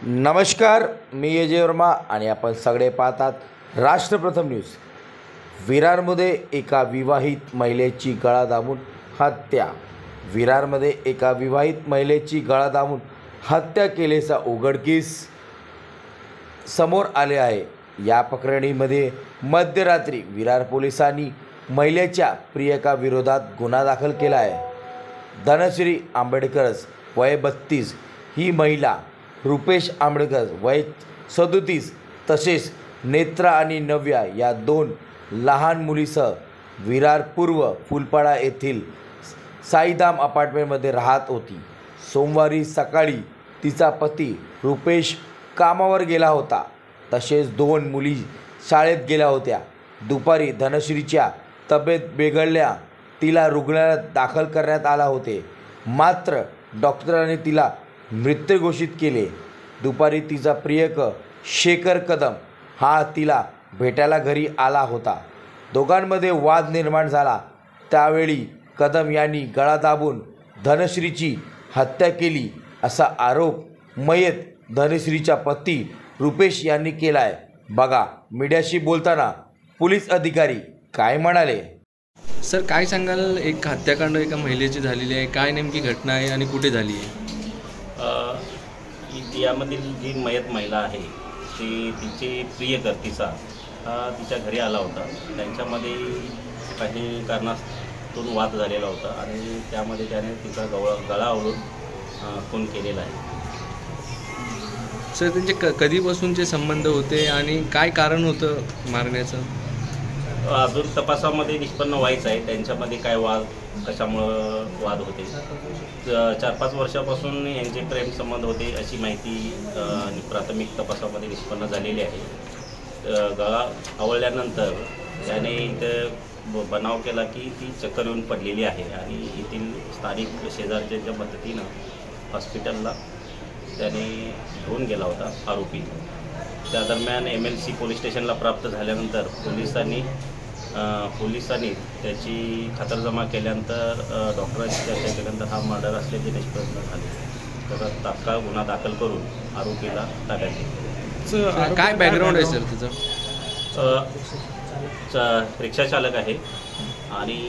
नमस्कार, मी अजय वर्मा आणि आपण सगळे पाहतात राष्ट्रप्रथम न्यूज। विरारमध्ये एका विवाहित महिलेची गळा दाबून हत्या। विरारमध्ये एका विवाहित महिलेची गळा दाबून हत्या केल्याचा उघडकीस समोर आले आहे। या प्रकरणीमध्ये मध्यरात्री विरार पोलिसांनी महिलेच्या प्रियकाविरोधात गुन्हा दाखल केला आहे। धनश्री आंबेडकर वय 32 ही महिला रुपेश आंबेडकर वय 37 तसेच नेत्रा आणि नव्या या दोन लहान मुलीसह विरार पूर्व फुलपाडा येथील साईधाम अपार्टमेंटमध्ये राहत होती। सोमवारी सकाळी तिचा पती रुपेश कामावर गेला होता, तसेच दोन मुली शाळेत गेल्या होत्या। दुपारी धनश्रीच्या तब्येत बिघडल्या तिला रुग्णालयात दाखल करण्यात आला होते, मात्र डॉक्टरांनी तिला मृत घोषित केले। दुपारी तिचा प्रियक शेखर कदम हा तिला भेटायला घरी आला होता। दोघांमध्ये वाद निर्माण झाला। त्यावेळी कदम यांनी गळा दाबून धनश्रीची हत्या केली असा आरोप मयत धनश्रीचा पती रुपेश यांनी केला आहे। बघा मीडियाशी बोलताना पोलीस अधिकारी काय म्हणाले। सर, काय सांगाल, एक हत्याकांड एका महिलेची झालेली आहे, काय नेमकी घटना आहे आणि कुठे झाली आहे? यामधील जी मयत महिला आहे ती तिचे प्रियकर तिच्या घरी आला होता। त्यांच्यामध्ये काही कारणास्तून वाद झालेला होता आणि त्यामध्ये त्याने तिचा गळा आवळून खून केलेला आहे। सर, त्यांचे कधीपासूनचे संबंध होते आणि काय कारण होतं मारण्याचं? अजून तपासामध्ये निष्पन्न व्हायचं आहे त्यांच्यामध्ये काय वाद, कशामुळं वाद होते। 4-5 वर्षापासून यांचे प्रेम संबंध होते अशी माहिती प्राथमिक तपासामध्ये निष्पन्न झालेली आहे। गळा आवळल्यानंतर त्याने इथं बनाव केला की ती चक्कर येऊन पडलेली आहे आणि येथील स्थानिक शेजारच्या मदतीनं हॉस्पिटलला त्याने घेऊन गेला होता आरोपी। त्या दरम्यान MLC पोलीस स्टेशनला प्राप्त झाल्यानंतर पोलिसांनी त्याची खातरजमा केल्यानंतर डॉक्टरांची चर्चा केल्यानंतर हा मर्डर असल्याचे निष्पन्न झाले। तर तात्काळ गुन्हा दाखल करून आरोपीला ताब्यात घेतले। काय बॅकग्राऊंड आहे सर तिचं? रिक्षा चालक आहे आणि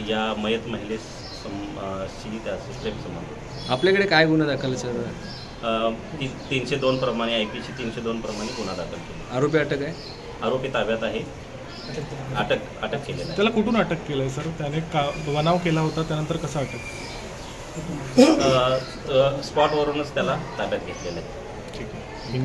या मयत महिलेशी त्याचे प्रेम संबंध। आपल्याकडे काय गुन्हा दाखल सर? 302 प्रमाणे IPC 302 प्रमाणे गुन्हा दाखल केला। आरोपी अटक आहे? आरोपी ताब्यात आहे, अटक केलेला आहे। त्याला कुठून अटक केलं आहे सर? त्याने बनाव केला होता, त्यानंतर कसं अटक? स्पॉटवरूनच त्याला ताब्यात घेतलेलं आहे। ठीक आहे।